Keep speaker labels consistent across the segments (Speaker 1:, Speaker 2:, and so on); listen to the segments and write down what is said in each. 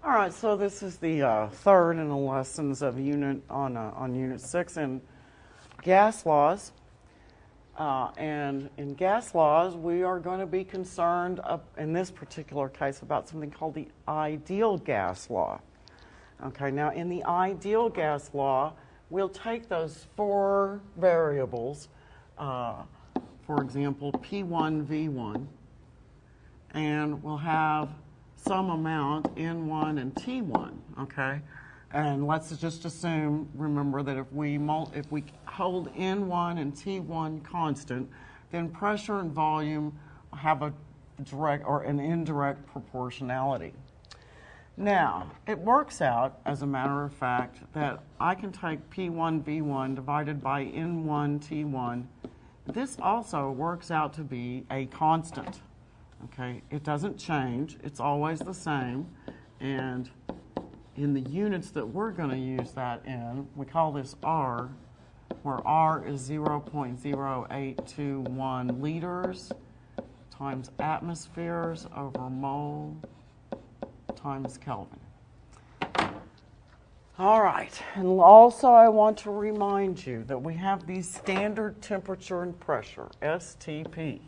Speaker 1: All right, so this is the third in the lessons of on Unit 6 in gas laws. And in gas laws, we are going to be concerned, in this particular case, about something called the ideal gas law. Okay, now in the ideal gas law, we'll take those four variables, for example, P1, V1, and we'll have some amount N1 and T1, okay? And let's just assume, remember, that if we hold N1 and T1 constant, then pressure and volume have a direct or an indirect proportionality. Now, it works out, as a matter of fact, that I can take P1 V1 divided by N1 T1. This also works out to be a constant. Okay, it doesn't change. It's always the same. And in the units that we're going to use that in, we call this R, where R is 0.0821 liters times atmospheres over mole times Kelvin. All right, and also I want to remind you that we have these standard temperature and pressure, STP.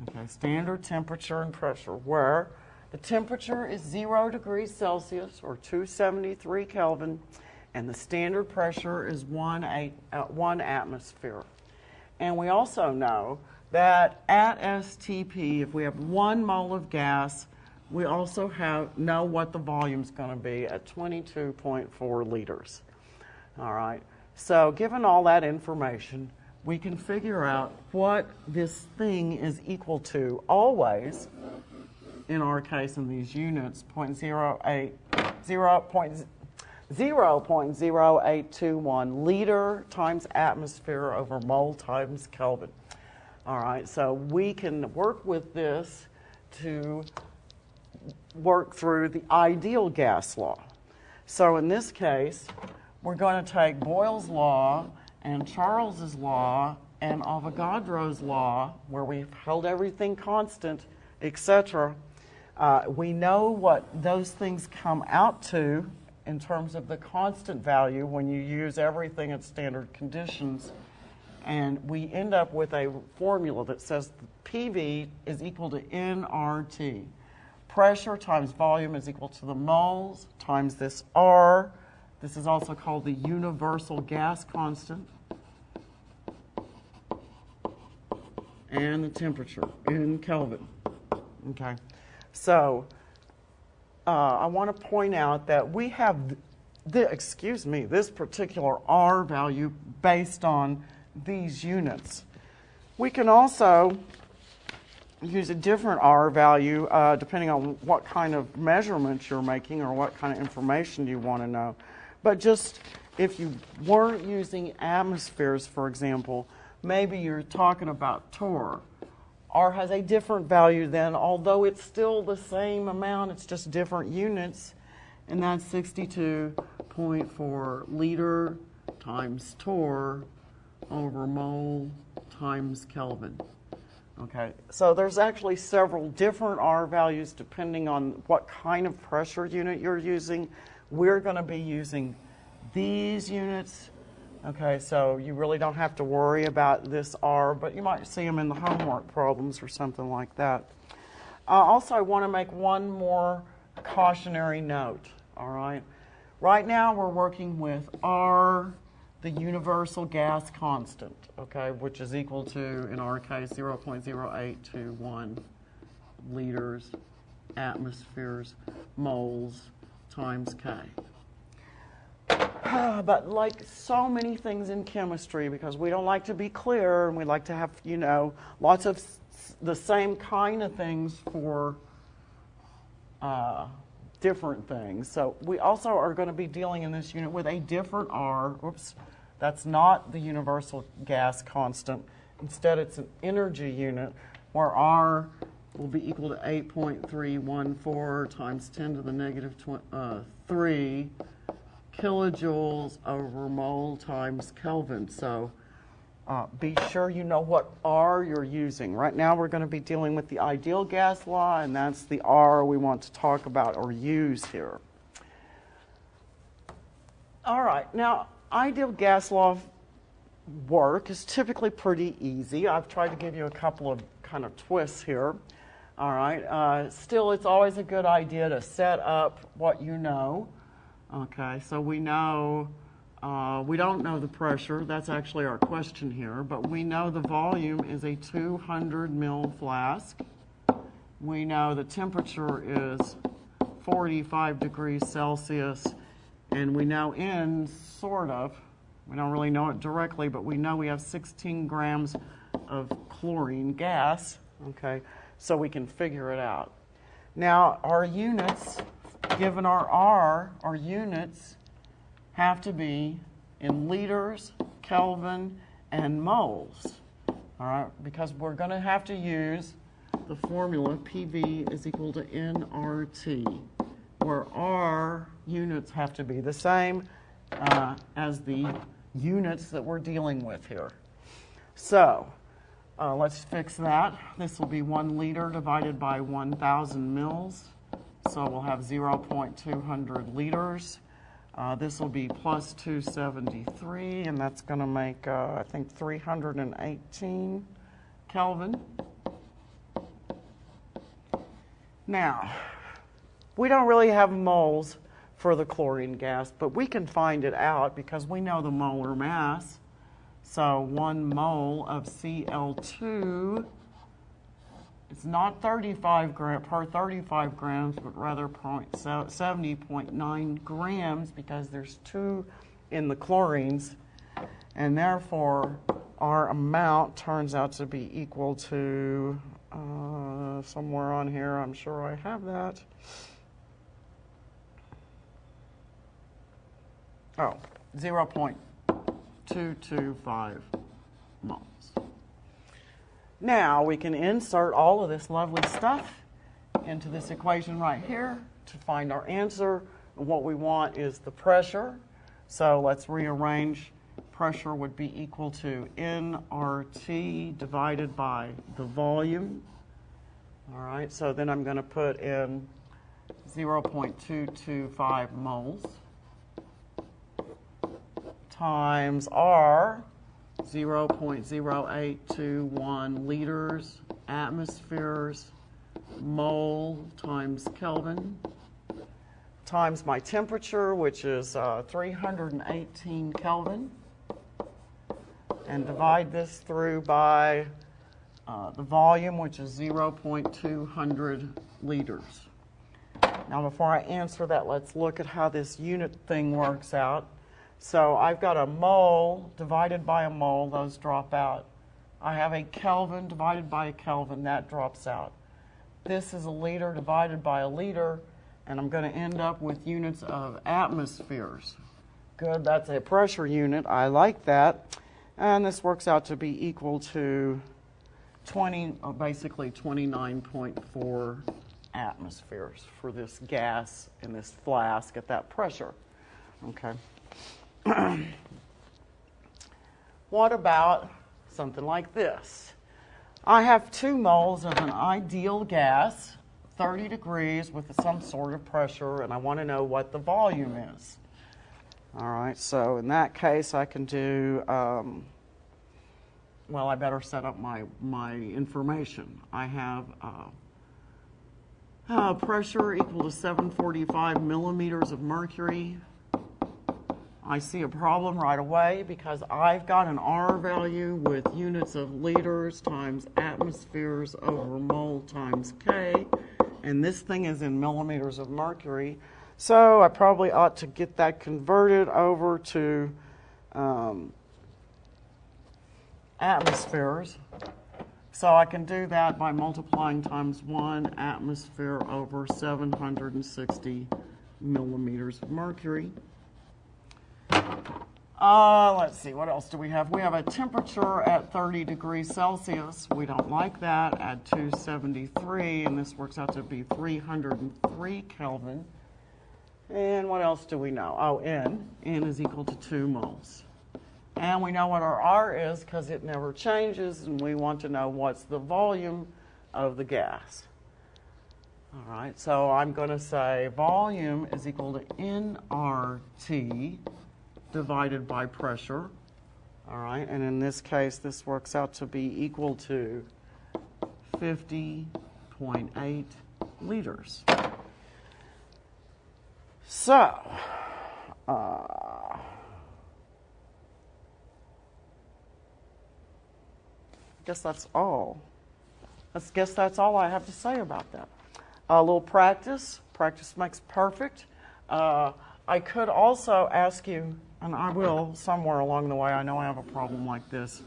Speaker 1: Okay, standard temperature and pressure, where the temperature is 0 degrees Celsius or 273 Kelvin, and the standard pressure is 1 atmosphere. And we also know that at STP, if we have 1 mole of gas, we also know what the volume is going to be at 22.4 liters. All right, so given all that information, we can figure out what this thing is equal to, always, in our case in these units, 0.0821 liter times atmosphere over mole times Kelvin. All right, so we can work with this to work through the ideal gas law. So in this case, we're going to take Boyle's law and Charles's law and Avogadro's law, where we've held everything constant, etc. We know what those things come out to in terms of the constant value when you use everything at standard conditions. And we end up with a formula that says PV is equal to nRT. Pressure times volume is equal to the moles times this R. This is also called the universal gas constant. And the temperature in Kelvin. Okay, so I want to point out that we have this particular R value based on these units. We can also use a different R value depending on what kind of measurements you're making or what kind of information you want to know. But just if you weren't using atmospheres, for example, maybe you're talking about torr. R has a different value then, although it's still the same amount, it's just different units, and that's 62.4 liter times torr over mole times Kelvin. Okay, so there's actually several different R values depending on what kind of pressure unit you're using. We're going to be using these units. Okay, so you really don't have to worry about this R, but you might see them in the homework problems or something like that. Also, I want to make one more cautionary note, all right? Right now, we're working with R, the universal gas constant, okay, which is equal to, in our case, 0.0821 liters, atmospheres, moles, times K. But like so many things in chemistry, because we don't like to be clear and we like to have, lots of the same kind of things for different things. So we also are going to be dealing in this unit with a different R. Oops, that's not the universal gas constant. Instead, it's an energy unit where R will be equal to 8.314 times 10 to the negative 3 kilojoules over mole times Kelvin. So be sure you know what R you're using. Right now we're going to be dealing with the ideal gas law, and that's the R we want to talk about or use here. All right, now ideal gas law work is typically pretty easy. I've tried to give you a couple of kind of twists here. All right, still it's always a good idea to set up what you know. Okay, so we know, we don't know the pressure, that's actually our question here, but we know the volume is a 200 ml flask. We know the temperature is 45 degrees Celsius, and we know we don't really know it directly, but we know we have 16 grams of chlorine gas, okay, so we can figure it out. Now, our units, given our R, our units have to be in liters, Kelvin, and moles, all right, because we're going to have to use the formula PV is equal to nRT, where our units have to be the same as the units that we're dealing with here. So let's fix that. This will be 1 liter divided by 1,000 mils. So we'll have 0.200 liters. This will be plus 273, and that's going to make, I think, 318 Kelvin. Now, we don't really have moles for the chlorine gas, but we can find it out because we know the molar mass. So 1 mole of Cl2 is not 35 per 35 grams, but rather 70.9 grams because there's 2 in the chlorines, and therefore our amount turns out to be equal to, somewhere on here, I'm sure I have that. Oh, 0.225 moles. Now we can insert all of this lovely stuff into this equation right here to find our answer. And what we want is the pressure. So let's rearrange. Pressure would be equal to nRT divided by the volume. All right, so then I'm going to put in 0.225 moles times R, 0.0821 liters, atmospheres, mole times Kelvin, times my temperature, which is 318 Kelvin, and divide this through by the volume, which is 0.200 liters. Now, before I answer that, let's look at how this unit thing works out. So I've got a mole divided by a mole, those drop out. I have a Kelvin divided by a Kelvin, that drops out. This is a liter divided by a liter, and I'm going to end up with units of atmospheres. Good, that's a pressure unit, I like that. And this works out to be equal to basically 29.4 atmospheres for this gas in this flask at that pressure. Okay. What about something like this? I have 2 moles of an ideal gas, 30 degrees with some sort of pressure, and I want to know what the volume is. All right, so in that case I can do, well, I better set up my information. I have pressure equal to 745 millimeters of mercury. I see a problem right away because I've got an R value with units of liters times atmospheres over mole times K, and this thing is in millimeters of mercury. So I probably ought to get that converted over to atmospheres. So I can do that by multiplying times 1 atmosphere over 760 millimeters of mercury. Let's see, what else do we have? We have a temperature at 30 degrees Celsius. We don't like that. Add 273, and this works out to be 303 Kelvin. And what else do we know? Oh, N. N is equal to 2 moles. And we know what our R is because it never changes, and we want to know what's the volume of the gas. All right, so I'm going to say volume is equal to nRT divided by pressure. All right, and in this case, this works out to be equal to 50.8 liters. So, I guess that's all. I guess that's all I have to say about that. A little practice. Practice makes perfect. I could also ask you, and I will somewhere along the way, I know I have a problem like this,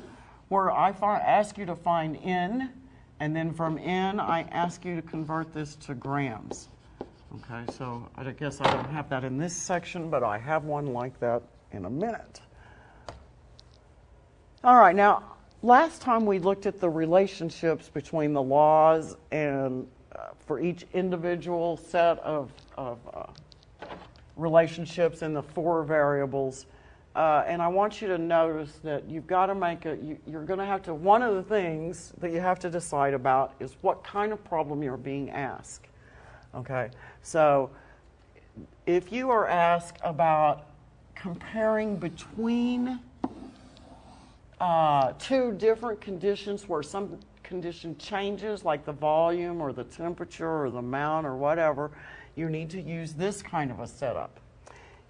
Speaker 1: where I ask you to find N, and then from N, I ask you to convert this to grams. Okay, so I guess I don't have that in this section, but I have one like that in a minute. All right, now, last time we looked at the relationships between the laws and for each individual set of relationships in the 4 variables. And I want you to notice that you've got to make you're going to have to, one of the things that you have to decide about is what kind of problem you're being asked. Okay, so if you are asked about comparing between 2 different conditions where some condition changes, like the volume or the temperature or the amount or whatever, you need to use this kind of a setup.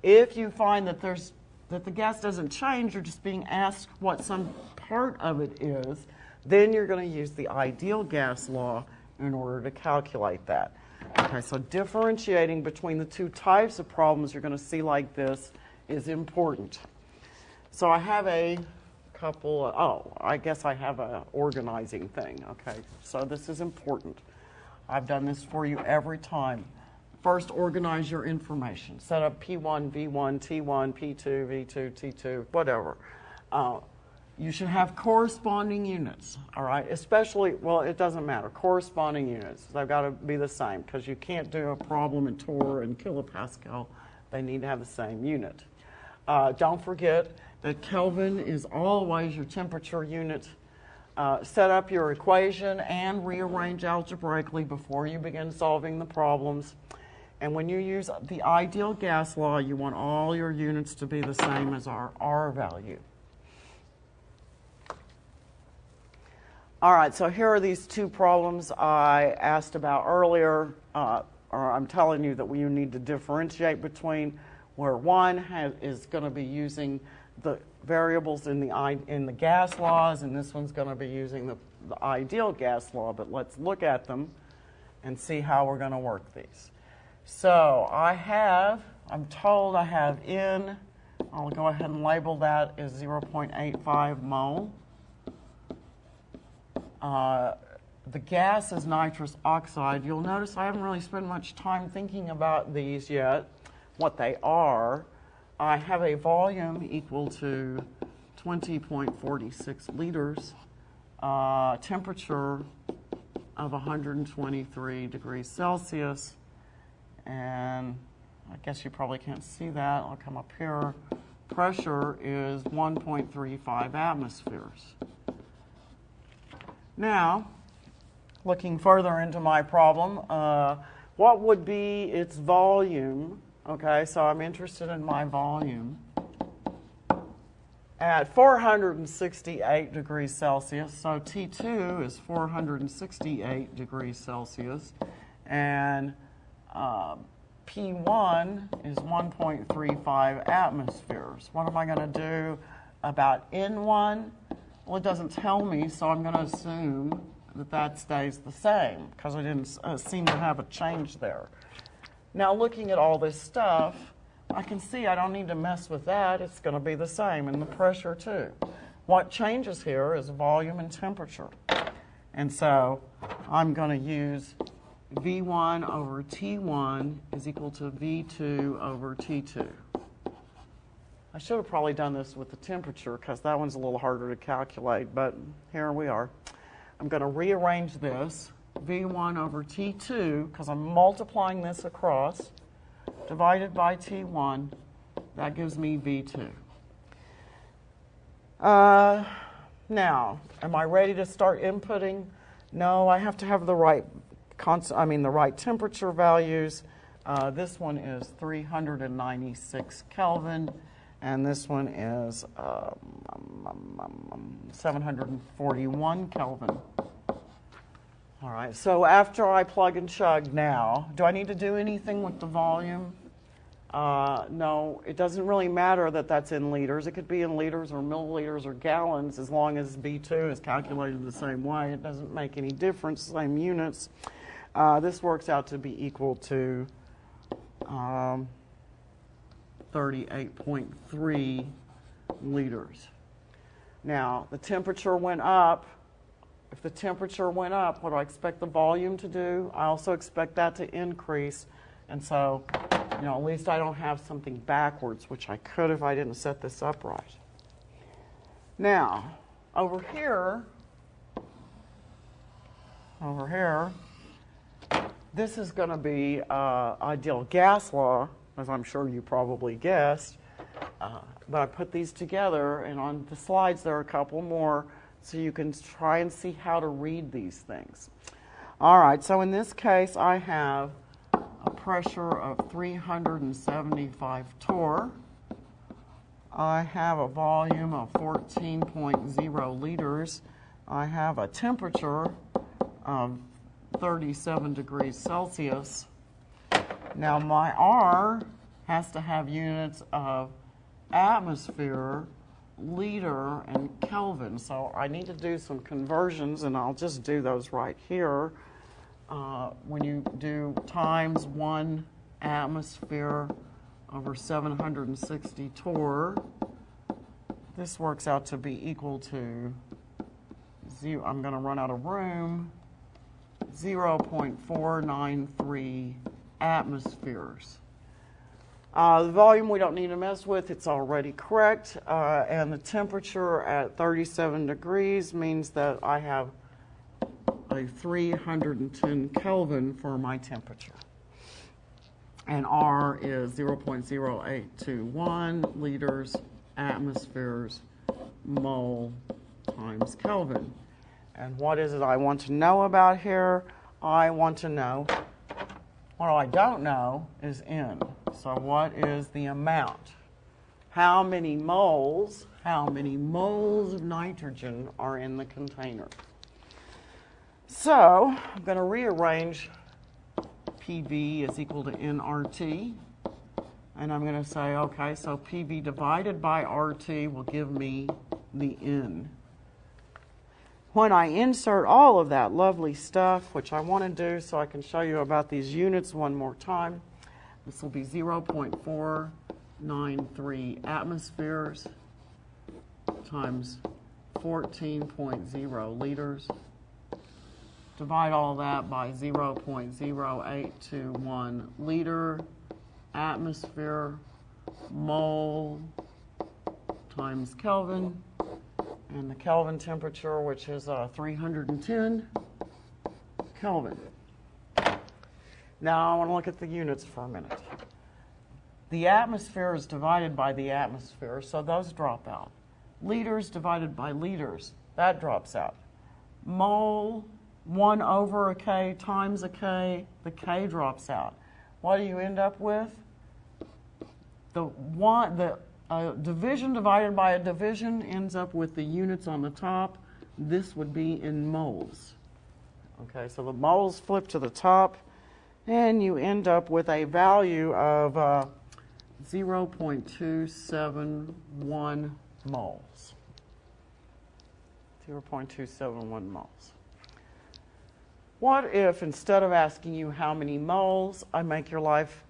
Speaker 1: If you find that the gas doesn't change, you're just being asked what some part of it is, then you're going to use the ideal gas law in order to calculate that. Okay, so differentiating between the 2 types of problems you're going to see like this is important. So I have a couple of, I guess I have an organizing thing. Okay, so this is important. I've done this for you every time. First, organize your information. Set up P1, V1, T1, P2, V2, T2, whatever. You should have corresponding units, all right? Especially, well, it doesn't matter. Corresponding units. They've got to be the same because you can't do a problem in torr and kilopascal. They need to have the same unit. Don't forget that Kelvin is always your temperature unit. Set up your equation and rearrange algebraically before you begin solving the problems. And when you use the ideal gas law, you want all your units to be the same as our R value. All right, so here are these 2 problems I asked about earlier, or I'm telling you that you need to differentiate between, where one is going to be using the variables in the gas laws, and this one's going to be using the ideal gas law. But let's look at them and see how we're going to work these. So I'm told I have N. I'll go ahead and label that as 0.85 mole. The gas is nitrous oxide. You'll notice I haven't really spent much time thinking about these yet, what they are. I have a volume equal to 20.46 liters, temperature of 123 degrees Celsius, and I guess you probably can't see that. I'll come up here. Pressure is 1.35 atmospheres. Now, looking further into my problem, what would be its volume? Okay, so I'm interested in my volume at 468 degrees Celsius. So T2 is 468 degrees Celsius, and P1 is 1.35 atmospheres. What am I going to do about N1? Well, it doesn't tell me, so I'm going to assume that that stays the same because I didn't seem to have a change there. Now, looking at all this stuff, I can see I don't need to mess with that. It's going to be the same, and the pressure too. What changes here is volume and temperature. And so I'm going to use V1 over T1 is equal to V2 over T2. I should have probably done this with the temperature because that one's a little harder to calculate, but here we are. I'm going to rearrange this, V1 over T2, because I'm multiplying this across, divided by T1. That gives me V2. Now, am I ready to start inputting? No, I have to have the right temperature values. This one is 396 Kelvin, and this one is 741 Kelvin. All right, so after I plug and chug now, do I need to do anything with the volume? No, it doesn't really matter that that's in liters. It could be in liters or milliliters or gallons as long as B2 is calculated the same way. It doesn't make any difference, same units. This works out to be equal to 38.3 liters. Now, the temperature went up. If the temperature went up, what do I expect the volume to do? I also expect that to increase. And so, you know, at least I don't have something backwards, which I could if I didn't set this up right. Now, over here, this is going to be ideal gas law, as I'm sure you probably guessed. But I put these together, and on the slides there are a couple more, so you can try and see how to read these things. All right, so in this case, I have a pressure of 375 torr. I have a volume of 14.0 liters. I have a temperature of 37 degrees Celsius. Now my R has to have units of atmosphere, liter, and Kelvin. So I need to do some conversions, and I'll just do those right here. When you do times 1 atmosphere over 760 torr, this works out to be equal to, I'm going to run out of room, 0.493 atmospheres. The volume we don't need to mess with, it's already correct, and the temperature at 37 degrees means that I have a 310 Kelvin for my temperature. And R is 0.0821 liters, atmospheres, mole times Kelvin. And what is it I want to know about here? I want to know, what I don't know is N. So what is the amount? How many moles of nitrogen are in the container? So I'm going to rearrange PV is equal to nRT. And I'm going to say, okay, so PV divided by RT will give me the N. When I insert all of that lovely stuff, which I want to do so I can show you about these units one more time, this will be 0.493 atmospheres times 14.0 liters. Divide all that by 0.0821 liter, atmosphere, mole times Kelvin, and the Kelvin temperature, which is 310 Kelvin. Now I want to look at the units for a minute. The atmosphere is divided by the atmosphere, so those drop out. Liters divided by liters, that drops out. Mole, 1 over a K times a K, the K drops out. What do you end up with? Division divided by a division ends up with the units on the top. This would be in moles. Okay, so the moles flip to the top, and you end up with a value of 0.271 moles. 0.271 moles. What if instead of asking you how many moles, I make your life,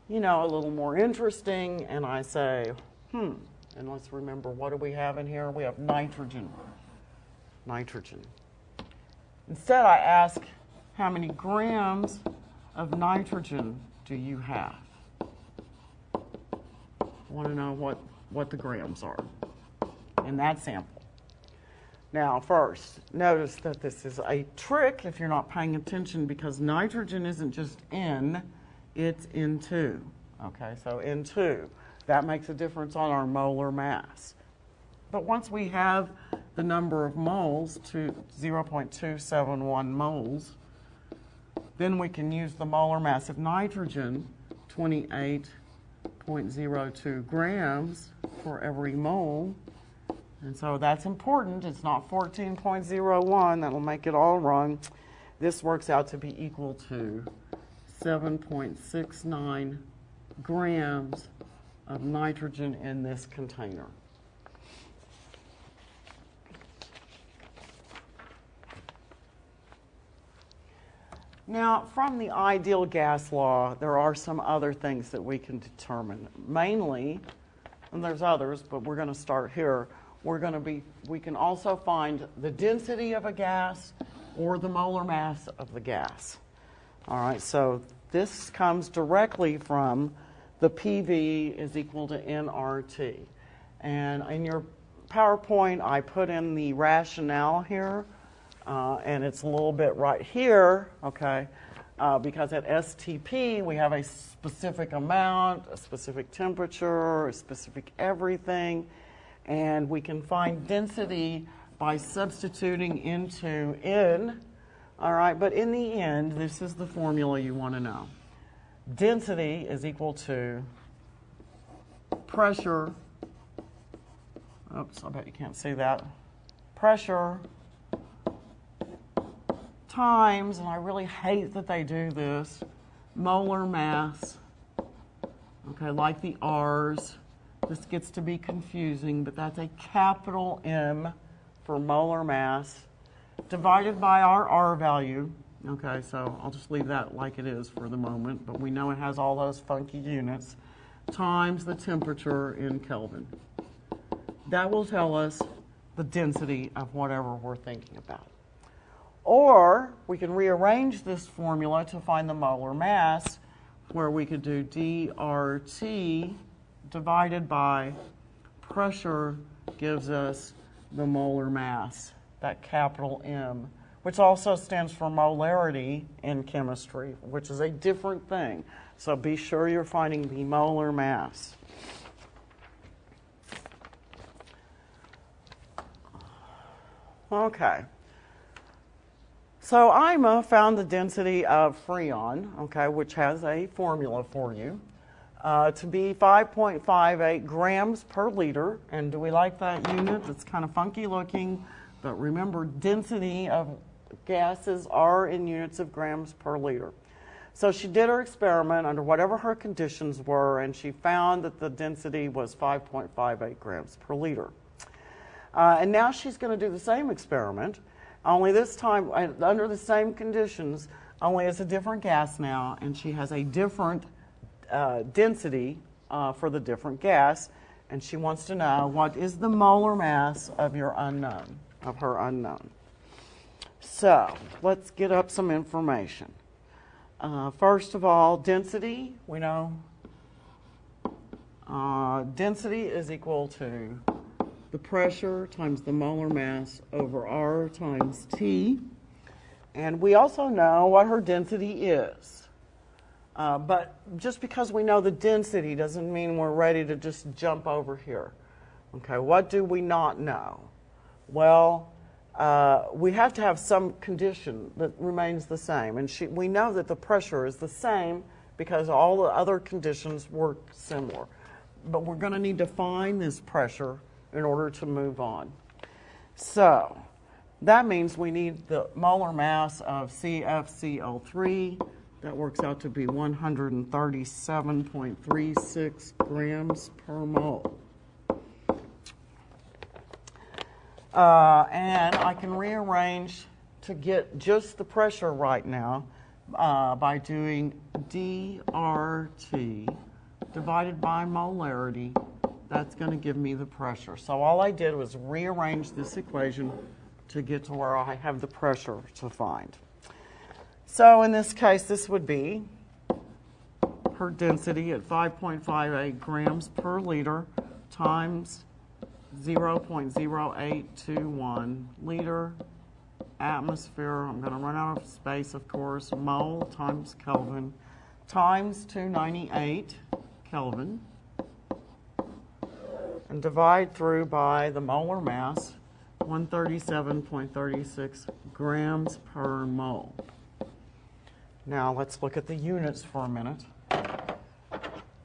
Speaker 1: you know, a little more interesting, and I say, and let's remember, what do we have in here? We have nitrogen. Nitrogen. Instead, I ask, how many grams of nitrogen do you have? I want to know what the grams are in that sample. Now, first, notice that this is a trick if you're not paying attention, because nitrogen isn't just N, it's N2. Okay, so N2. That makes a difference on our molar mass. But once we have the number of moles to 0.271 moles, then we can use the molar mass of nitrogen, 28 0.02 grams for every mole. And so that's important. It's not 14.01. That'll make it all wrong. This works out to be equal to 7.69 grams of nitrogen in this container. Now, from the ideal gas law, there are some other things that we can determine. Mainly, and there's others, but we're going to start here. We can also find the density of a gas or the molar mass of the gas. All right, so this comes directly from the PV is equal to nRT. And in your PowerPoint, I put in the rationale here, and it's a little bit right here, okay, because at STP, we have a specific amount, a specific temperature, a specific everything, and we can find density by substituting into N, all right, but in the end, this is the formula you want to know. Density is equal to pressure, oops, I bet you can't see that, pressure times, and I really hate that they do this, molar mass, okay, like the R's. This gets to be confusing, but that's a capital M for molar mass divided by our R value. Okay, so I'll just leave that like it is for the moment, but we know it has all those funky units, times the temperature in Kelvin. That will tell us the density of whatever we're thinking about. Or we can rearrange this formula to find the molar mass, where we could do dRT divided by pressure gives us the molar mass, that capital M, which also stands for molarity in chemistry, which is a different thing. So be sure you're finding the molar mass. Okay. So IMA found the density of Freon, okay, which has a formula for you, to be 5.58 grams per liter. And do we like that unit? It's kind of funky looking, but remember, density of gases are in units of grams per liter. So she did her experiment under whatever her conditions were, and she found that the density was 5.58 grams per liter. And now she's going to do the same experiment, only this time under the same conditions, only it's a different gas now, and she has a different density for the different gas, and she wants to know what is the molar mass of your unknown, of her unknown. So let's get up some information. First of all, density, we know density is equal to the pressure times the molar mass over R times T. And we also know what her density is. But just because we know the density doesn't mean we're ready to just jump over here. Okay, what do we not know? Well, we have to have some condition that remains the same. And we know that the pressure is the same because all the other conditions work similar. But we're going to need to find this pressure in order to move on. So that means we need the molar mass of CFCl3. That works out to be 137.36 grams per mole. And I can rearrange to get just the pressure right now by doing dRT divided by molarity. That's going to give me the pressure. So all I did was rearrange this equation to get to where I have the pressure to find. So in this case, this would be her density at 5.58 grams per liter times 0.0821 liter atmosphere. I'm going to run out of space, of course. Mole times Kelvin times 298 Kelvin. And divide through by the molar mass, 137.36 grams per mole. Now let's look at the units for a minute.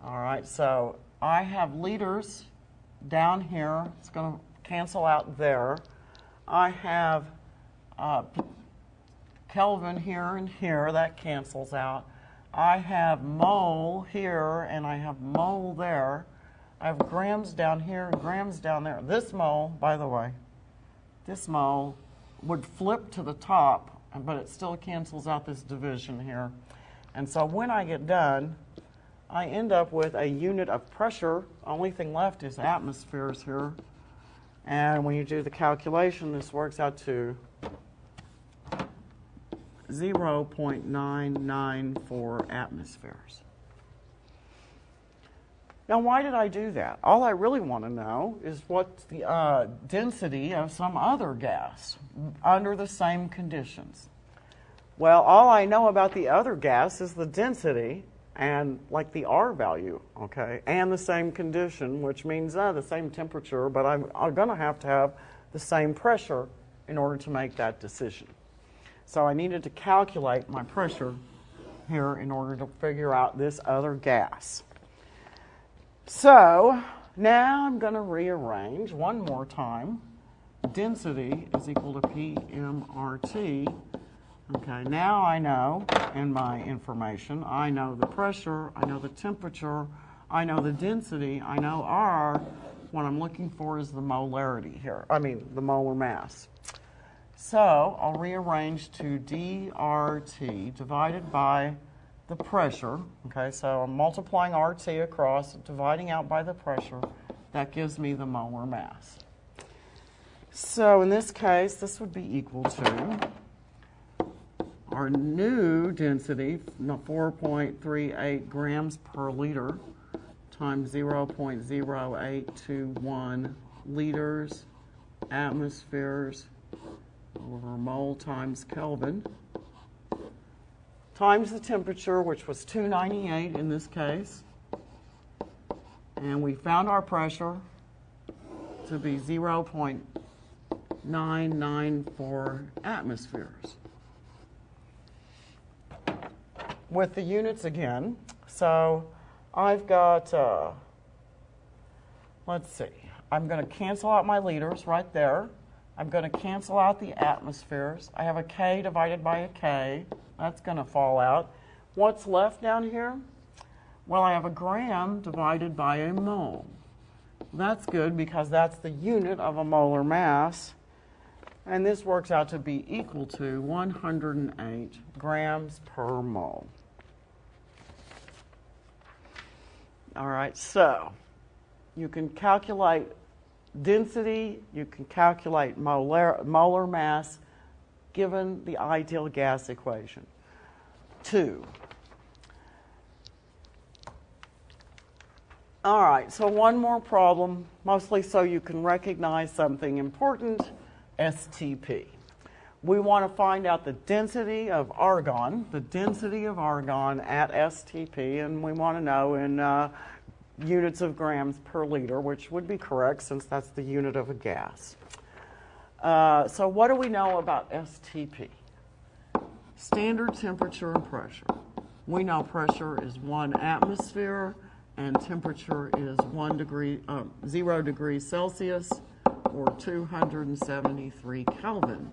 Speaker 1: All right, so I have liters down here. It's going to cancel out there. I have Kelvin here and here. That cancels out. I have mole here, and I have mole there. I have grams down here and grams down there. This mole, by the way, this mole would flip to the top, but it still cancels out this division here. And so when I get done, I end up with a unit of pressure. Only thing left is atmospheres here. And when you do the calculation, this works out to 0.994 atmospheres. Now, why did I do that? All I really want to know is what's the density of some other gas under the same conditions. Well, all I know about the other gas is the density and like the R value, okay, and the same condition, which means the same temperature, but I'm going to have the same pressure in order to make that decision. So I needed to calculate my pressure here in order to figure out this other gas. So now I'm going to rearrange one more time. Density is equal to PMRT. Okay, now I know in my information, I know the pressure, I know the temperature, I know the density, I know R. What I'm looking for is the molarity here, the molar mass. So I'll rearrange to dRT divided by the pressure. Okay, so I'm multiplying RT across, dividing out by the pressure. That gives me the molar mass. So in this case, this would be equal to our new density, 4.38 grams per liter times 0.0821 liters atmospheres over mole times Kelvin times the temperature, which was 298 in this case. And we found our pressure to be 0.994 atmospheres. With the units again, so I've got, let's see, I'm going to cancel out my liters right there. I'm going to cancel out the atmospheres. I have a K divided by a K. That's going to fall out. What's left down here? Well, I have a gram divided by a mole. That's good because that's the unit of a molar mass. And this works out to be equal to 108 grams per mole. All right, so you can calculate density, you can calculate molar mass given the ideal gas equation. 2. All right, so one more problem, mostly so you can recognize something important, STP. We want to find out the density of argon at STP, and we want to know in units of grams per liter, which would be correct since that's the unit of a gas. So what do we know about STP? Standard temperature and pressure. We know pressure is 1 atmosphere and temperature is 0 degrees Celsius or 273 Kelvin.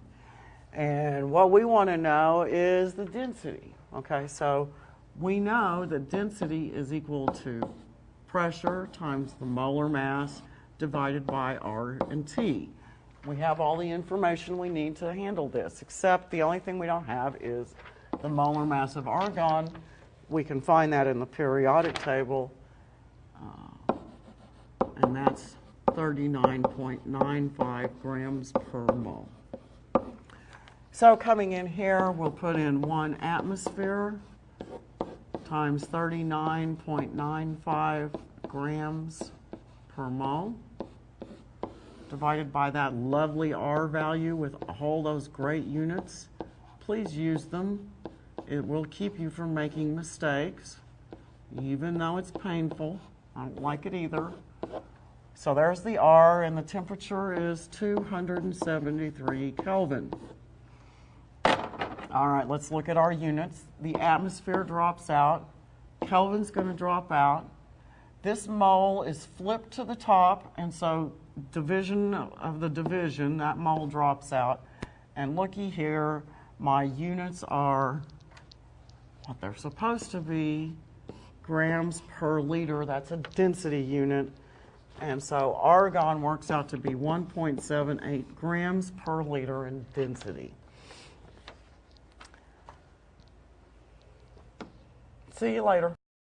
Speaker 1: And what we want to know is the density. Okay, so we know that density is equal to pressure times the molar mass divided by R and T. We have all the information we need to handle this, except the only thing we don't have is the molar mass of argon. We can find that in the periodic table, and that's 39.95 grams per mole. So coming in here, we'll put in 1 atmosphere times 39.95 grams per mole, divided by that lovely R value with all those great units. Please use them. It will keep you from making mistakes, even though it's painful. I don't like it either. So there's the R, and the temperature is 273 Kelvin. All right, let's look at our units. The atmosphere drops out. Kelvin's going to drop out. this mole is flipped to the top, and so division of the division, that mole drops out. And looky here, my units are what they're supposed to be, grams per liter. That's a density unit. And so argon works out to be 1.78 grams per liter in density. See you later.